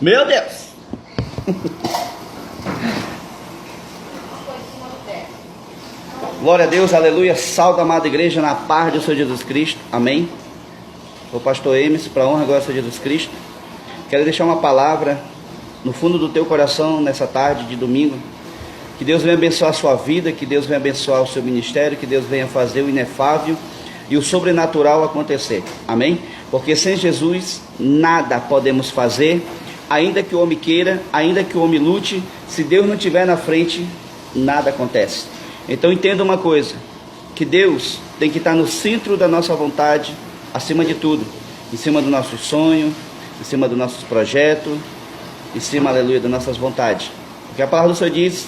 Meu Deus! Glória a Deus, aleluia. Salve, amada igreja, na paz do Senhor Jesus Cristo. Amém. Sou o pastor Emerson, para a honra e glória do Senhor Jesus Cristo. Quero deixar uma palavra no fundo do teu coração nessa tarde de domingo. Que Deus venha abençoar a sua vida, que Deus venha abençoar o seu ministério, que Deus venha fazer o inefável e o sobrenatural acontecer. Amém? Porque sem Jesus nada podemos fazer, ainda que o homem queira, ainda que o homem lute, se Deus não estiver na frente, nada acontece. Então entenda uma coisa, que Deus tem que estar no centro da nossa vontade, acima de tudo, em cima do nosso sonho, em cima dos nossos projetos, em cima, aleluia, das nossas vontades. Porque a palavra do Senhor diz: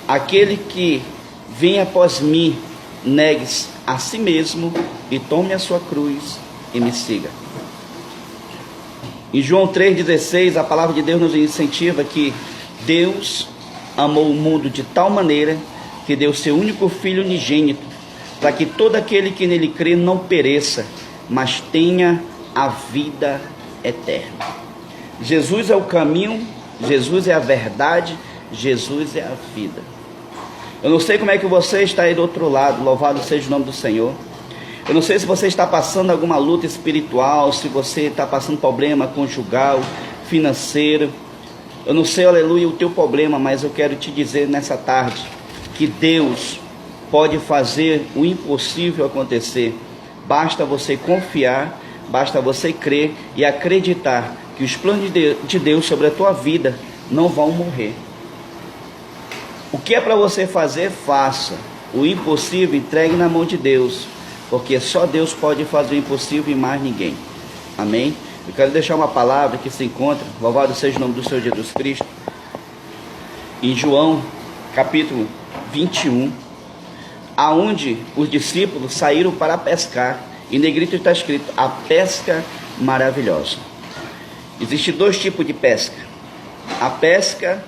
aquele que vem após mim, negue-se a si mesmo e tome a sua cruz e me siga. Em João 3,16, a palavra de Deus nos incentiva que Deus amou o mundo de tal maneira que deu seu único Filho unigênito, para que todo aquele que nele crê não pereça, mas tenha a vida eterna. Jesus é o caminho, Jesus é a verdade, Jesus é a vida. Eu não sei como é que você está aí do outro lado, louvado seja o nome do Senhor. Eu não sei se você está passando alguma luta espiritual, se você está passando problema conjugal, financeiro. Eu não sei, aleluia, o teu problema, mas eu quero te dizer nessa tarde que Deus pode fazer o impossível acontecer. Basta você confiar, basta você crer e acreditar que os planos de Deus sobre a tua vida não vão morrer. O que é para você fazer, faça. O impossível, entregue na mão de Deus, porque só Deus pode fazer o impossível e mais ninguém. Amém? Eu quero deixar uma palavra que se encontra, louvado seja o nome do Senhor Jesus Cristo, em João capítulo 21, aonde os discípulos saíram para pescar, e negrito está escrito: a pesca maravilhosa. Existem dois tipos de pesca: a pesca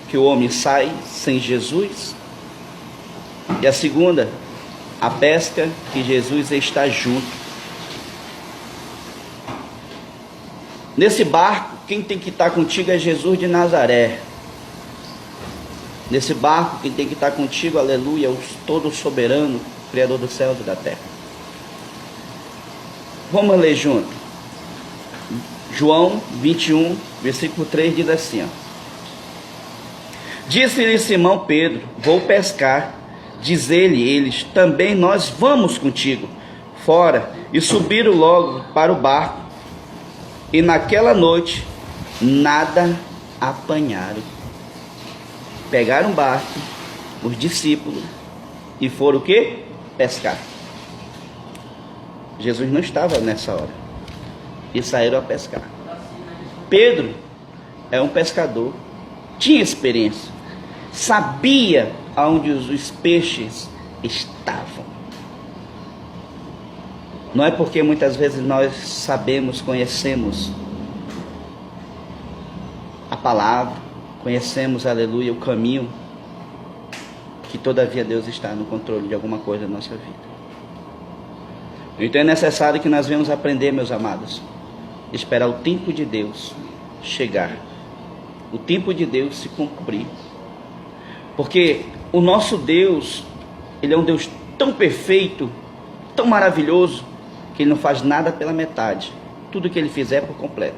que o homem sai sem Jesus, e a segunda, a pesca que Jesus está junto. Nesse barco, quem tem que estar contigo é Jesus de Nazaré. Nesse barco, quem tem que estar contigo, aleluia, é o todo soberano, Criador dos céus e da terra. Vamos ler junto. João 21, versículo 3 diz assim, ó: disse-lhe Simão Pedro: vou pescar. Diz-lhe eles: também nós vamos contigo. Fora, e subiram logo para o barco, e naquela noite nada apanharam. Pegaram um barco, os discípulos, e foram o quê? Pescar. Jesus não estava nessa hora, e saíram a pescar. Pedro é um pescador, tinha experiência, sabia aonde os peixes estavam. Não é porque muitas vezes nós sabemos, conhecemos a palavra, conhecemos, aleluia, o caminho, que todavia Deus está no controle de alguma coisa da nossa vida. Então é necessário que nós venhamos aprender, meus amados, esperar o tempo de Deus chegar, o tempo de Deus se cumprir. Porque o nosso Deus, Ele é um Deus tão perfeito, tão maravilhoso, que Ele não faz nada pela metade. Tudo que Ele fizer é por completo.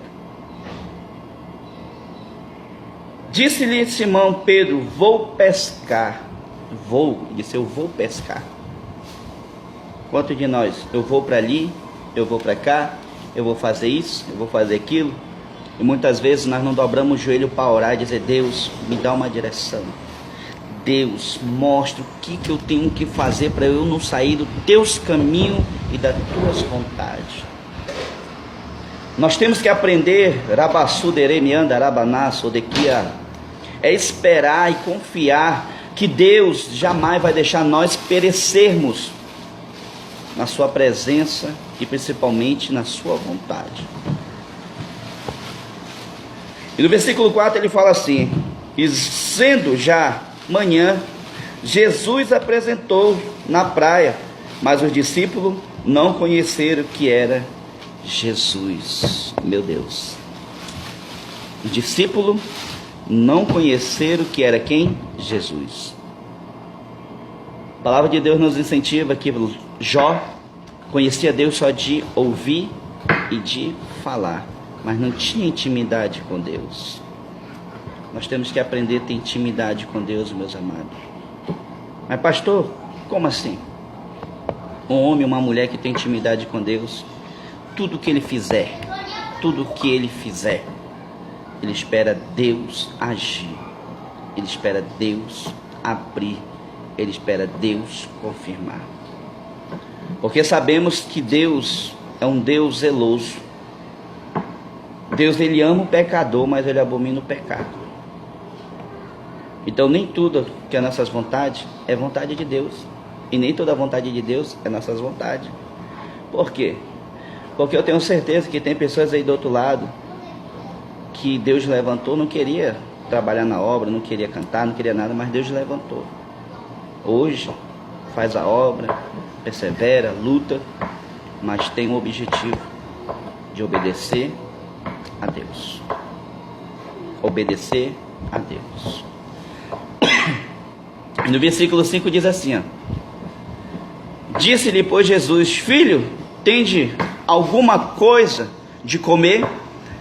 Disse-lhe Simão Pedro: vou pescar. Disse: eu vou pescar. Quantos de nós? Eu vou para ali, eu vou para cá, eu vou fazer isso, eu vou fazer aquilo. E muitas vezes nós não dobramos o joelho para orar e dizer: Deus, me dá uma direção. Deus, mostra o que eu tenho que fazer para eu não sair dos teus caminhos e das tuas vontades. Nós temos que aprender, é esperar e confiar que Deus jamais vai deixar nós perecermos na sua presença e principalmente na sua vontade. E no versículo 4 ele fala assim: e sendo já manhã, Jesus apresentou na praia, mas os discípulos não conheceram que era Jesus. Meu Deus. O discípulo não conhecer o que era quem? Jesus. A palavra de Deus nos incentiva que Jó conhecia Deus só de ouvir e de falar, mas não tinha intimidade com Deus. Nós temos que aprender a ter intimidade com Deus, meus amados. Mas pastor, como assim? Um homem, uma mulher que tem intimidade com Deus, tudo que ele fizer, ele espera Deus agir, ele espera Deus abrir, ele espera Deus confirmar. Porque sabemos que Deus é um Deus zeloso. Deus, ele ama o pecador, mas ele abomina o pecado. Então nem tudo que é nossas vontades é vontade de Deus. E nem toda vontade de Deus é nossas vontades. Por quê? Porque eu tenho certeza que tem pessoas aí do outro lado que Deus levantou, não queria trabalhar na obra, não queria cantar, não queria nada, mas Deus levantou. Hoje faz a obra, persevera, luta, mas tem o objetivo de obedecer a Deus. Obedecer a Deus. No versículo 5 diz assim, ó: Disse-lhe, pois, Jesus: Filho, tende alguma coisa de comer?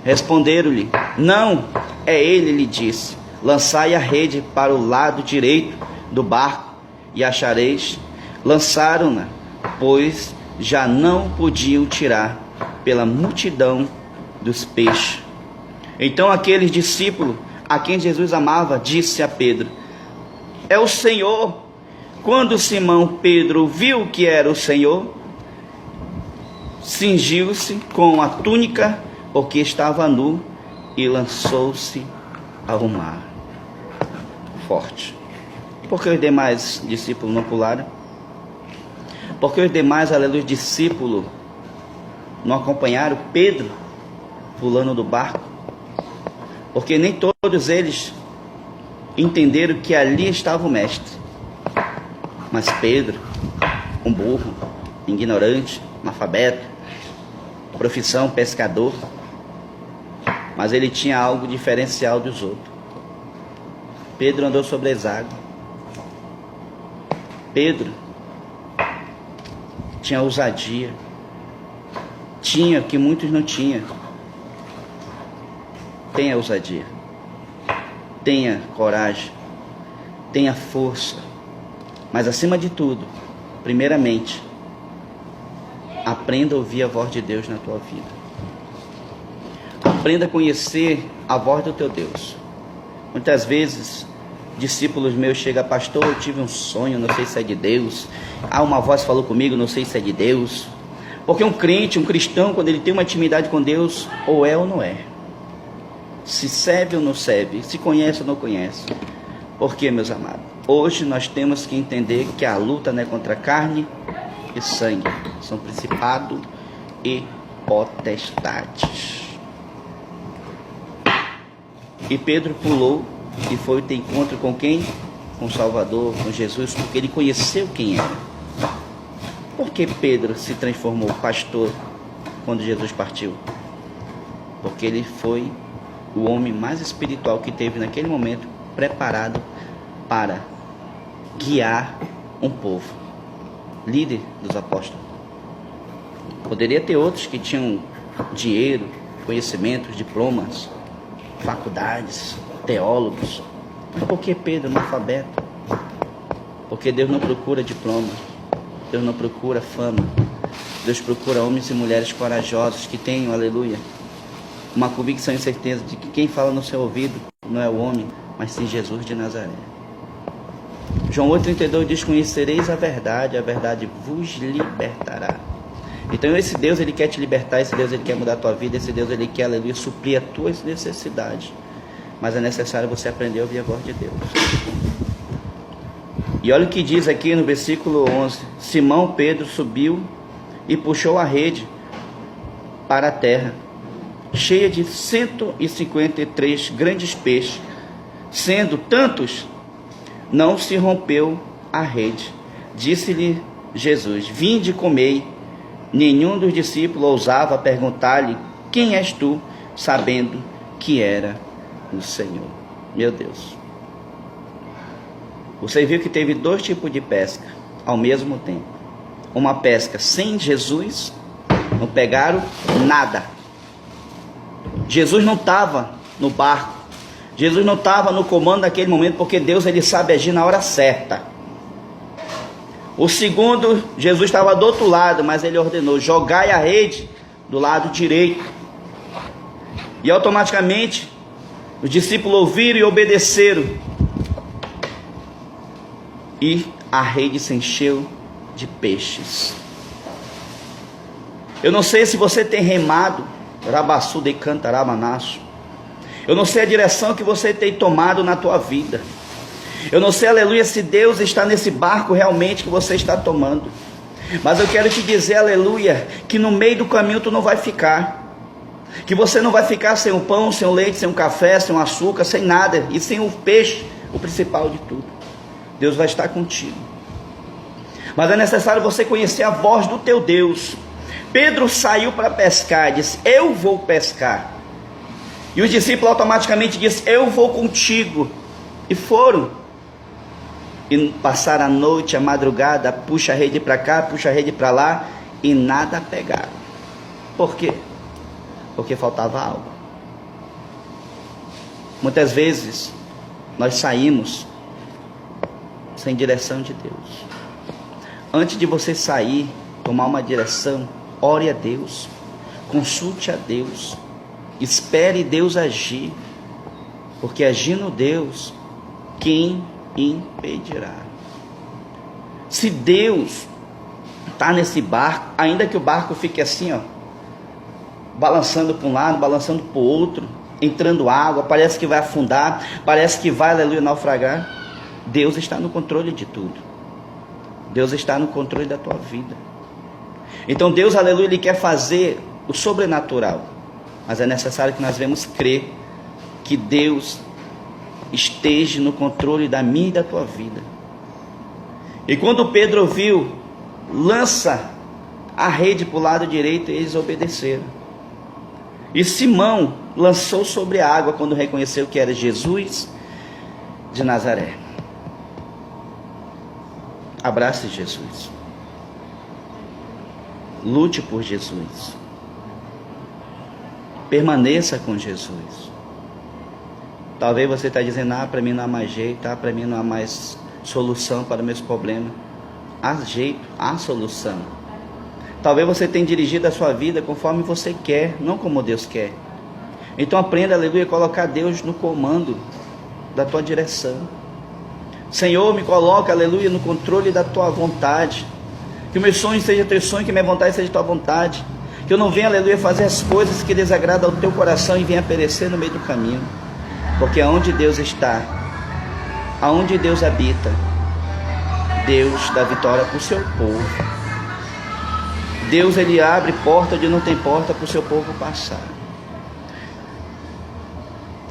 Responderam-lhe: Não. Ele lhe disse: Lançai a rede para o lado direito do barco e achareis. Lançaram-na, pois já não podiam tirar pela multidão dos peixes. Então aquele discípulo a quem Jesus amava disse a Pedro: É o Senhor. Quando Simão Pedro viu que era o Senhor, cingiu-se com a túnica, porque estava nu, e lançou-se ao mar. Forte. Por que os demais discípulos não pularam? Porque os demais, aleluia, discípulos não acompanharam Pedro pulando do barco? Porque nem todos eles entenderam que ali estava o mestre. Mas Pedro, um burro, ignorante, analfabeto, profissão pescador, mas ele tinha algo diferencial dos outros. Pedro andou sobre as águas. Pedro tinha ousadia, tinha o que muitos não tinham. Tenha ousadia, tenha coragem, tenha força. Mas acima de tudo, primeiramente, aprenda a ouvir a voz de Deus na tua vida. Aprenda a conhecer a voz do teu Deus. Muitas vezes, discípulos meus chegam: pastor, eu tive um sonho, não sei se é de Deus. Uma voz falou comigo, não sei se é de Deus. Porque um crente, um cristão, quando ele tem uma intimidade com Deus, ou é ou não é. Se serve ou não serve, se conhece ou não conhece. Por quê, meus amados? Hoje nós temos que entender que a luta não é contra carne e sangue, são principados e potestades. E Pedro pulou e foi ter encontro com quem? Com o Salvador, com Jesus, porque ele conheceu quem era. Por que Pedro se transformou pastor quando Jesus partiu? Porque ele foi o homem mais espiritual que teve naquele momento, preparado para guiar um povo, líder dos apóstolos. Poderia ter outros que tinham dinheiro, conhecimentos, diplomas, faculdades, teólogos. Mas por que Pedro, analfabeto? Porque Deus não procura diploma, Deus não procura fama. Deus procura homens e mulheres corajosos que tenham, aleluia, uma convicção e certeza de que quem fala no seu ouvido não é o homem, mas sim Jesus de Nazaré. João 8,32 diz: Conhecereis a verdade vos libertará. Então esse Deus, ele quer te libertar, esse Deus, ele quer mudar a tua vida, esse Deus, ele quer, aleluia, suprir as tuas necessidades. Mas é necessário você aprender a ouvir a voz de Deus. E olha o que diz aqui no versículo 11: Simão Pedro subiu e puxou a rede para a terra, cheia de 153 grandes peixes, sendo tantos, não se rompeu a rede. Disse-lhe Jesus: Vinde e comei. Nenhum dos discípulos ousava perguntar-lhe: Quem és tu? Sabendo que era no Senhor. Meu Deus. Você viu que teve 2 tipos de pesca ao mesmo tempo. Uma pesca sem Jesus, não pegaram nada. Jesus não estava no barco. Jesus não estava no comando naquele momento, porque Deus, ele sabe agir na hora certa. O segundo, Jesus estava do outro lado, mas ele ordenou: jogai a rede do lado direito. E automaticamente os discípulos ouviram e obedeceram. E a rede se encheu de peixes. Eu não sei se você tem remado, Rabaçu de Cantaramanaço. Eu não sei a direção que você tem tomado na tua vida. Eu não sei, aleluia, se Deus está nesse barco realmente que você está tomando. Mas eu quero te dizer, aleluia, que no meio do caminho tu não vai ficar. Que você não vai ficar sem o pão, sem o leite, sem o café, sem o açúcar, sem nada. E sem o peixe, o principal de tudo. Deus vai estar contigo. Mas é necessário você conhecer a voz do teu Deus. Pedro saiu para pescar, disse: eu vou pescar. E os discípulos automaticamente disseram: eu vou contigo. E foram. E passaram a noite, a madrugada, puxa a rede para cá, puxa a rede para lá, e nada pegaram. Por quê? Porque faltava algo. Muitas vezes nós saímos sem direção de Deus. Antes de você sair, tomar uma direção, ore a Deus, consulte a Deus, espere Deus agir, porque agindo Deus, quem impedirá? Se Deus está nesse barco, ainda que o barco fique assim, ó, balançando para um lado, balançando para o outro, entrando água, parece que vai afundar, parece que vai, aleluia, naufragar, Deus está no controle de tudo. Deus está no controle da tua vida. Então Deus, aleluia, Ele quer fazer o sobrenatural, mas é necessário que nós venhamos crer que Deus esteja no controle da minha e da tua vida. E quando Pedro ouviu, lança a rede para o lado direito, eles obedeceram. E Simão lançou sobre a água quando reconheceu que era Jesus de Nazaré. Abrace Jesus. Lute por Jesus. Permaneça com Jesus. Talvez você está dizendo: para mim não há mais jeito, para mim não há mais solução para meus problemas. Há jeito, há solução. Talvez você tenha dirigido a sua vida conforme você quer, não como Deus quer. Então aprenda, aleluia, a colocar Deus no comando da tua direção. Senhor, me coloca, aleluia, no controle da tua vontade. Que o meu sonho seja teu sonho, que minha vontade seja tua vontade. Que eu não venha, aleluia, fazer as coisas que desagradam ao teu coração e venha perecer no meio do caminho. Porque aonde Deus está, aonde Deus habita, Deus dá vitória para o seu povo. Deus, Ele abre porta onde não tem porta para o seu povo passar.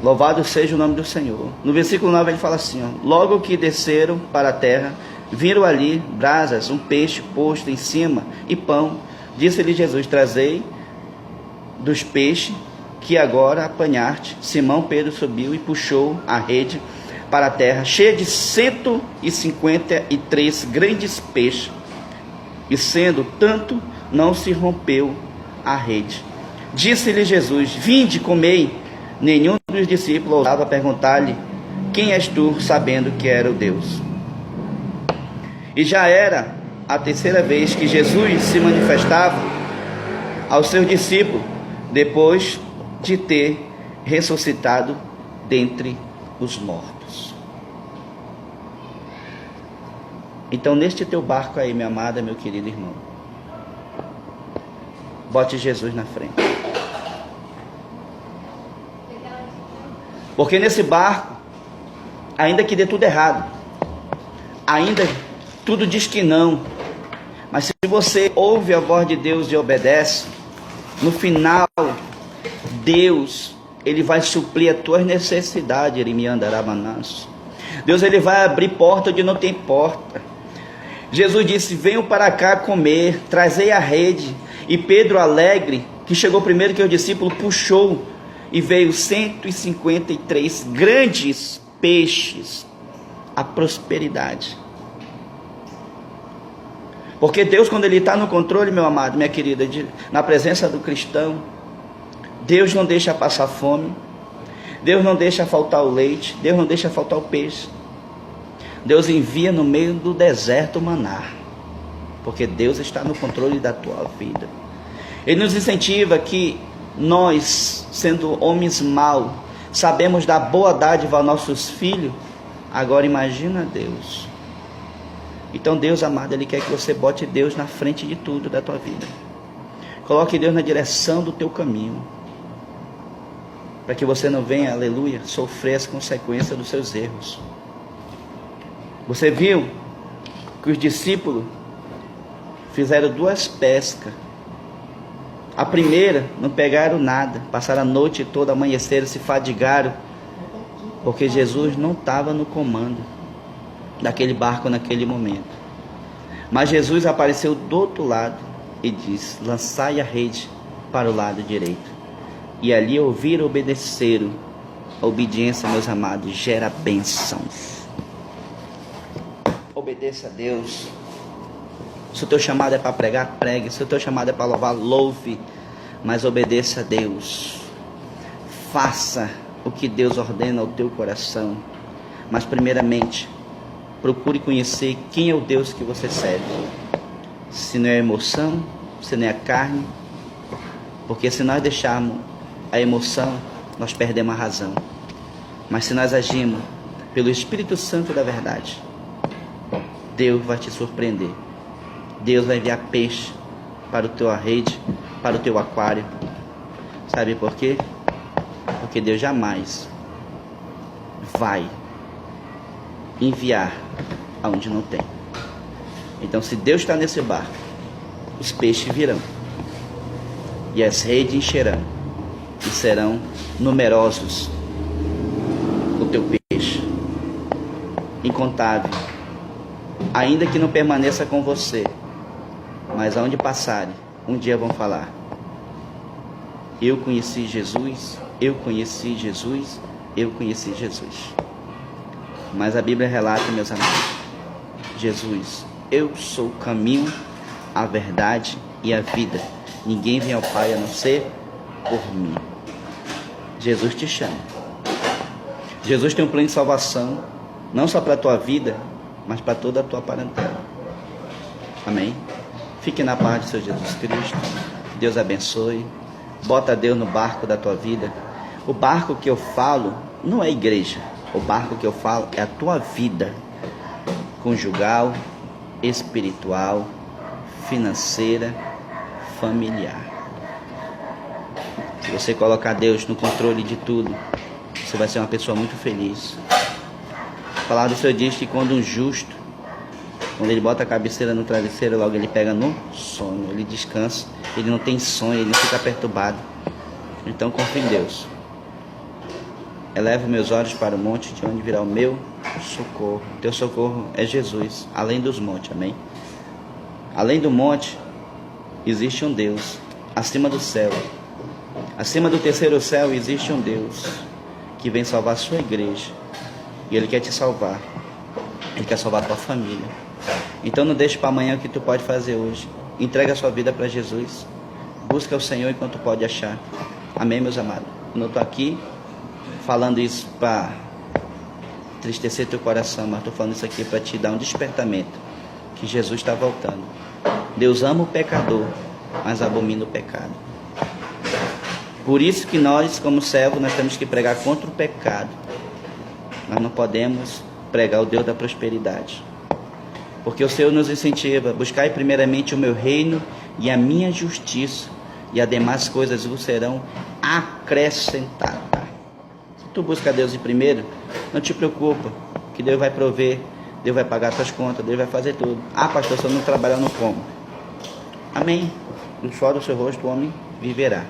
Louvado seja o nome do Senhor. No versículo 9 ele fala assim, ó: logo que desceram para a terra, viram ali brasas, um peixe posto em cima e pão. Disse-lhe Jesus: trazei dos peixes que agora apanhaste. Simão Pedro subiu e puxou a rede para a terra, cheia de 153 grandes peixes, e sendo tanto, não se rompeu a rede. Disse-lhe Jesus: vinde, comei. Nenhum dos discípulos ousava perguntar-lhe: quem és tu, sabendo que era o Deus. E já era a terceira vez que Jesus se manifestava aos seus discípulos, depois de ter ressuscitado dentre os mortos. Então, neste teu barco aí, minha amada, meu querido irmão, bote Jesus na frente. Porque nesse barco, ainda que dê tudo errado, ainda tudo diz que não, mas se você ouve a voz de Deus e obedece, no final, Deus, Ele vai suprir as tuas necessidades, Deus, Ele vai abrir porta onde não tem porta. Jesus disse: venham para cá comer, trazei a rede. E Pedro, alegre, que chegou primeiro que o discípulo, puxou. e veio 153 grandes peixes, a prosperidade. Porque Deus, quando Ele está no controle, meu amado, minha querida, na presença do cristão, Deus não deixa passar fome, Deus não deixa faltar o leite, Deus não deixa faltar o peixe. Deus envia no meio do deserto o maná, porque Deus está no controle da tua vida. Ele nos incentiva que nós, sendo homens maus, sabemos dar boa dádiva aos nossos filhos. Agora imagina Deus. Então Deus, amado, Ele quer que você bote Deus na frente de tudo da tua vida. Coloque Deus na direção do teu caminho, para que você não venha, aleluia, sofrer as consequências dos seus erros. Você viu que os discípulos fizeram 2 pescas. A primeira não pegaram nada, passaram a noite toda, amanheceram, se fadigaram, porque Jesus não estava no comando daquele barco naquele momento. Mas Jesus apareceu do outro lado e disse: lançai a rede para o lado direito. E ali ouviram, obedeceram. A obediência, meus amados, gera bênçãos. Obedeça a Deus. Se o teu chamado é para pregar, pregue. Se o teu chamado é para louvar, louve. Mas obedeça a Deus. Faça o que Deus ordena ao teu coração. Mas primeiramente, procure conhecer quem é o Deus que você serve. Se não é a emoção, se não é a carne. Porque se nós deixarmos a emoção, nós perdemos a razão. Mas se nós agimos pelo Espírito Santo da verdade, Deus vai te surpreender. Deus vai enviar peixe para a tua rede, para o teu aquário. Sabe por quê? Porque Deus jamais vai enviar aonde não tem. Então, se Deus está nesse barco, os peixes virão e as redes encherão e serão numerosos o teu peixe, incontável, ainda que não permaneça com você, mas aonde passarem, um dia vão falar: eu conheci Jesus, eu conheci Jesus, eu conheci Jesus. Mas a Bíblia relata, meus amigos, Jesus: eu sou o caminho, a verdade e a vida. Ninguém vem ao Pai a não ser por mim. Jesus te chama. Jesus tem um plano de salvação, não só para a tua vida, mas para toda a tua parentela. Amém? Fique na paz de seu Jesus Cristo. Deus abençoe. Bota Deus no barco da tua vida. O barco que eu falo não é igreja. O barco que eu falo é a tua vida conjugal, espiritual, financeira, familiar. Se você colocar Deus no controle de tudo, você vai ser uma pessoa muito feliz. A palavra do Senhor diz que quando um justo, quando ele bota a cabeceira no travesseiro, logo ele pega no sono, ele descansa, ele não tem sonho, ele não fica perturbado. Então confie em Deus. Eleva meus olhos para o monte, de onde virá o meu socorro. Teu socorro é Jesus, além dos montes, amém? Além do monte, existe um Deus, acima do céu. Acima do terceiro céu existe um Deus que vem salvar a sua igreja. E Ele quer te salvar. Ele quer salvar a tua família. Então não deixe para amanhã o que tu pode fazer hoje. Entrega a sua vida para Jesus. Busca o Senhor enquanto pode achar. Amém, meus amados? Eu não estou aqui falando isso para entristecer teu coração, mas estou falando isso aqui para te dar um despertamento, que Jesus está voltando. Deus ama o pecador, mas abomina o pecado. Por isso que nós, como servos, nós temos que pregar contra o pecado. Nós não podemos pregar o Deus da prosperidade. Porque o Senhor nos incentiva: buscai primeiramente o meu reino e a minha justiça, e as demais coisas vos serão acrescentadas. Se tu busca Deus em primeiro, não te preocupa, que Deus vai prover, Deus vai pagar tuas contas, Deus vai fazer tudo. Ah, pastor, se eu não trabalhar, eu não como. Amém. No suor do seu rosto o homem viverá.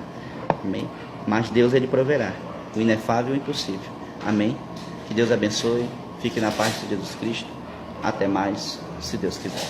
Amém. Mas Deus, Ele proverá o inefável e o impossível. Amém. Que Deus abençoe. Fique na paz de Jesus Cristo. Até mais, se Deus quiser.